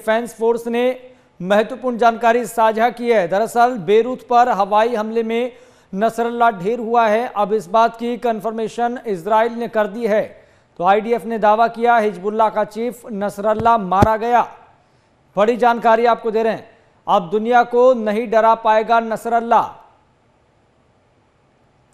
Defence force ने महत्वपूर्ण जानकारी साझा की है। दरअसल बेरूत पर हवाई हमले में नसरल्ला ढेर हुआ है। अब इस बात की कंफर्मेशन इजराइल ने कर दी है। तो आईडीएफ ने दावा किया हिजबुल्लाह का चीफ नसरल्ला मारा गया। बड़ी जानकारी आपको दे रहे हैं। अब दुनिया को नहीं डरा पाएगा नसरल्ला।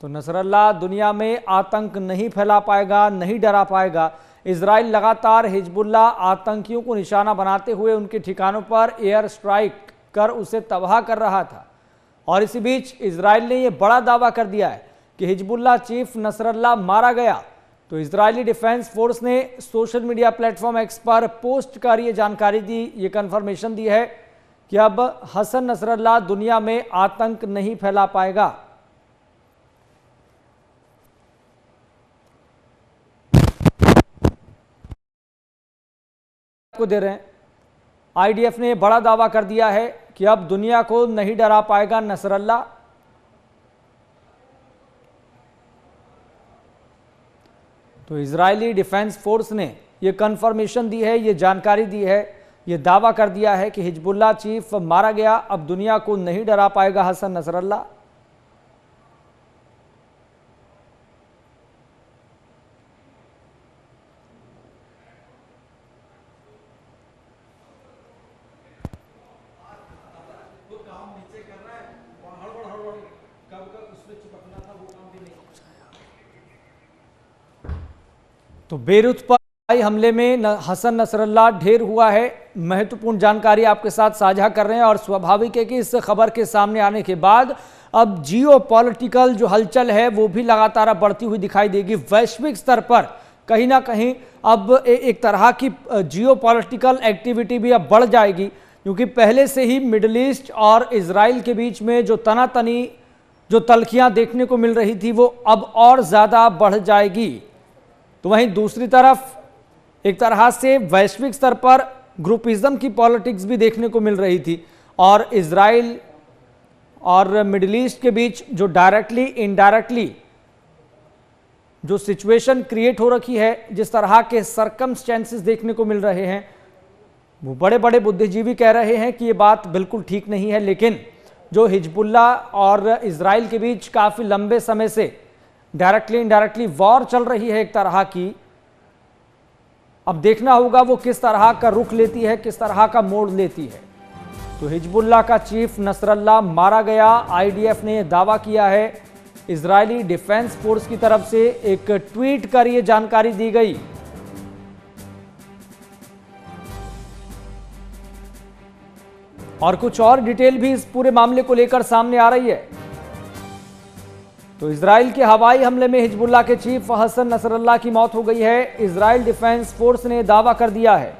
तो नसरल्ला दुनिया में आतंक नहीं फैला पाएगा, नहीं डरा पाएगा। इजराइल लगातार हिजबुल्लाह आतंकियों को निशाना बनाते हुए उनके ठिकानों पर एयर स्ट्राइक कर उसे तबाह कर रहा था। और इसी बीच इजराइल ने यह बड़ा दावा कर दिया है कि हिजबुल्लाह चीफ नसरल्ला मारा गया। तो इजरायली डिफेंस फोर्स ने सोशल मीडिया प्लेटफॉर्म एक्स पर पोस्ट कर यह जानकारी दी, ये कंफर्मेशन दी है कि अब हसन नसरल्ला दुनिया में आतंक नहीं फैला पाएगा। को दे रहे हैं। आईडीएफ ने बड़ा दावा कर दिया है कि अब दुनिया को नहीं डरा पाएगा नसरल्ला। तो इजरायली डिफेंस फोर्स ने यह कंफर्मेशन दी है, यह जानकारी दी है, यह दावा कर दिया है कि हिजबुल्लाह चीफ मारा गया। अब दुनिया को नहीं डरा पाएगा हसन नसरल्ला। तो बेरूत पर हवाई हमले में हसन नसरल्ला ढेर हुआ है। महत्वपूर्ण जानकारी आपके साथ साझा कर रहे हैं और स्वाभाविक है कि इस खबर के सामने आने के बाद अब जियो पॉलिटिकल जो हलचल है वो भी लगातार बढ़ती हुई दिखाई देगी। वैश्विक स्तर पर कहीं ना कहीं अब एक तरह की जियो पॉलिटिकल एक्टिविटी भी अब बढ़ जाएगी, क्योंकि पहले से ही मिडिल ईस्ट और इजराइल के बीच में जो तनातनी जो तल्खियां देखने को मिल रही थी वो अब और ज़्यादा बढ़ जाएगी। तो वहीं दूसरी तरफ एक तरह से वैश्विक स्तर पर ग्रुपिज्म की पॉलिटिक्स भी देखने को मिल रही थी और इजराइल और मिडिल ईस्ट के बीच जो डायरेक्टली इनडायरेक्टली जो सिचुएशन क्रिएट हो रखी है, जिस तरह के सरकमस्टेंसेस देखने को मिल रहे हैं, वो बड़े बड़े बुद्धिजीवी कह रहे हैं कि ये बात बिल्कुल ठीक नहीं है। लेकिन जो हिजबुल्लाह और इजराइल के बीच काफ़ी लंबे समय से डायरेक्टली इनडायरेक्टली वॉर चल रही है एक तरह की, अब देखना होगा वो किस तरह का रुख लेती है, किस तरह का मोड़ लेती है। तो हिजबुल्लाह का चीफ नसरल्ला मारा गया। आईडीएफ ने दावा किया है। इजरायली डिफेंस फोर्स की तरफ से एक ट्वीट कर यह जानकारी दी गई। और कुछ और डिटेल भी इस पूरे मामले को लेकर सामने आ रही है। तो इजराइल के हवाई हमले में हिजबुल्लाह के चीफ हसन नसरल्ला की मौत हो गई है। इजराइल डिफेंस फोर्स ने दावा कर दिया है।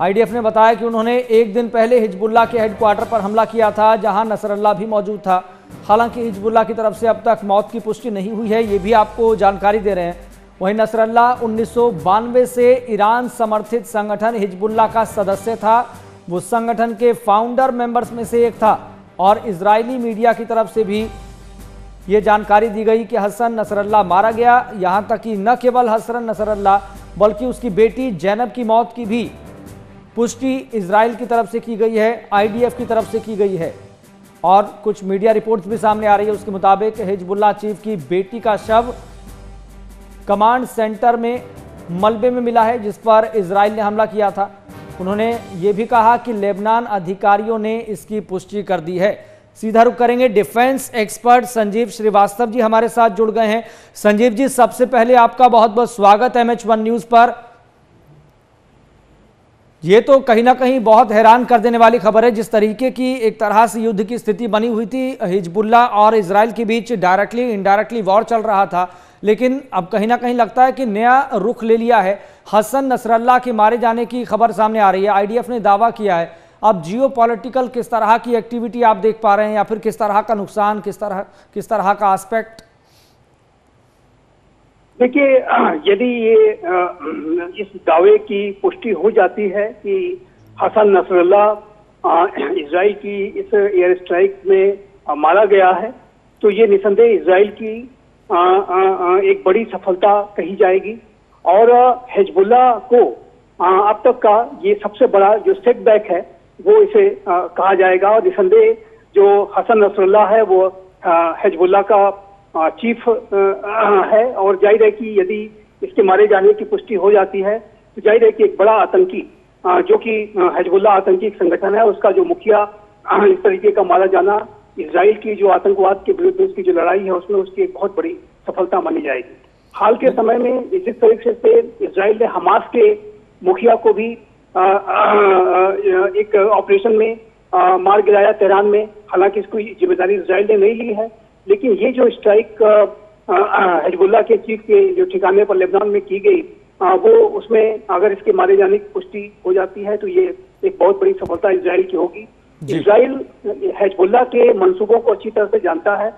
आईडीएफ ने बताया कि उन्होंने एक दिन पहले हिजबुल्लाह के हेडक्वार्टर पर हमला किया था, जहां नसरल्ला भी मौजूद था। हालांकि हिजबुल्लाह की तरफ से अब तक मौत की पुष्टि नहीं हुई है, ये भी आपको जानकारी दे रहे हैं। वहीं नसरल्ला 1992 से ईरान समर्थित संगठन हिजबुल्लाह का सदस्य था। वो संगठन के फाउंडर मेंबर्स में से एक था। और इजरायली मीडिया की तरफ से भी ये जानकारी दी गई कि हसन नसरल्ला मारा गया। यहां तक कि न केवल हसन नसरल्ला बल्कि उसकी बेटी जैनब की मौत की भी पुष्टि इजराइल की तरफ से की गई है, आईडीएफ की तरफ से की गई है। और कुछ मीडिया रिपोर्ट्स भी सामने आ रही है। उसके मुताबिक हिजबुल्लाह चीफ की बेटी का शव कमांड सेंटर में मलबे में मिला है, जिस पर इजराइल ने हमला किया था। उन्होंने ये भी कहा कि लेबनान अधिकारियों ने इसकी पुष्टि कर दी है। सीधा रुख करेंगे। डिफेंस एक्सपर्ट संजीव श्रीवास्तव जी हमारे साथ जुड़ गए हैं। संजीव जी, सबसे पहले आपका बहुत बहुत स्वागत है MH1 न्यूज पर। यह तो कहीं ना कहीं बहुत हैरान कर देने वाली खबर है। जिस तरीके की एक तरह से युद्ध की स्थिति बनी हुई थी, हिजबुल्लाह और इजराइल के बीच डायरेक्टली इनडायरेक्टली वॉर चल रहा था, लेकिन अब कहीं ना कहीं लगता है कि नया रुख ले लिया है। हसन नसरल्ला के मारे जाने की खबर सामने आ रही है। आईडीएफ ने दावा किया है। अब जियो पॉलिटिकल किस तरह की एक्टिविटी आप देख पा रहे हैं, या फिर किस तरह का नुकसान, किस तरह का एस्पेक्ट? देखिए, यदि ये इस दावे की पुष्टि हो जाती है कि हसन नसरल्ला इजराइल की इस एयर स्ट्राइक में मारा गया है, तो ये निसंदेह इजराइल की एक बड़ी सफलता कही जाएगी। और हिजबुल्लाह को अब तक का ये सबसे बड़ा जो सेटबैक है वो इसे कहा जाएगा। और निसंदेह जो हसन नसरुल्लाह है वो हिजबुल्लाह का चीफ है, और जाहिर है कि यदि इसके मारे जाने की पुष्टि हो जाती है तो जाहिर है कि एक बड़ा आतंकी जो कि हिजबुल्लाह आतंकी संगठन है, उसका जो मुखिया इस तरीके का मारा जाना इजराइल की जो आतंकवाद के विरुद्ध उसकी जो लड़ाई है उसमें उसकी एक बहुत बड़ी सफलता मानी जाएगी। हाल के समय में जिस तरीके से इजराइल ने हमास के मुखिया को भी एक ऑपरेशन में मार गिराया तेहरान में, हालांकि इसकी जिम्मेदारी इजराइल ने नहीं ली है, लेकिन ये जो स्ट्राइक हिजबुल्लाह के चीफ के जो ठिकाने पर लेबनान में की गई वो उसमें अगर इसके मारे जाने की पुष्टि हो जाती है तो ये एक बहुत बड़ी सफलता इजराइल की होगी। इजराइल हिजबुल्लाह के मंसूबों को अच्छी तरह से जानता है।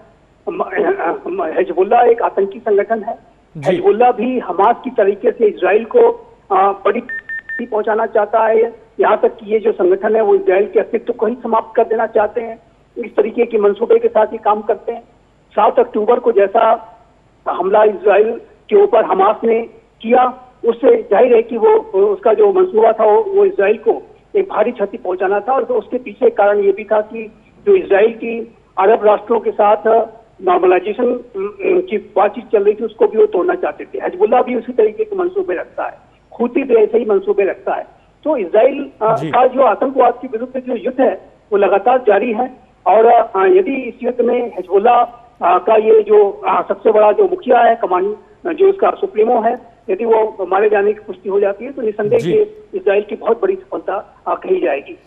हिजबुल्लाह एक आतंकी संगठन है। हिजबुल्लाह भी हमास की तरीके से इजराइल को बड़ी पहुंचाना चाहता है। यहाँ तक कि ये जो संगठन है वो इजराइल के अस्तित्व को ही समाप्त कर देना चाहते हैं। इस तरीके के मंसूबे के साथ ही काम करते हैं। 7 अक्टूबर को जैसा हमला इजराइल के ऊपर हमास ने किया, उससे जाहिर है कि वो उसका जो मंसूबा था वो इजराइल को एक भारी क्षति पहुंचाना था। और तो उसके पीछे कारण ये भी था कि जो इजराइल की अरब राष्ट्रों के साथ नॉर्मलाइजेशन की बातचीत चल रही थी उसको भी वो तोड़ना चाहते थे। हिजबुल्लाह भी उसी तरीके के मंसूबे रखता है, हूती भी ऐसे ही मंसूबे रखता है। तो इजराइल का जो आतंकवाद के विरुद्ध जो युद्ध है वो लगातार जारी है। और यदि इस युद्ध में हिजबुल्लाह का ये जो सबसे बड़ा जो मुखिया है, कमांड जो इसका सुप्रीमो है, यदि वो मारे जाने की पुष्टि हो जाती है तो निसंदेह इजराइल की बहुत बड़ी सफलता कही जाएगी।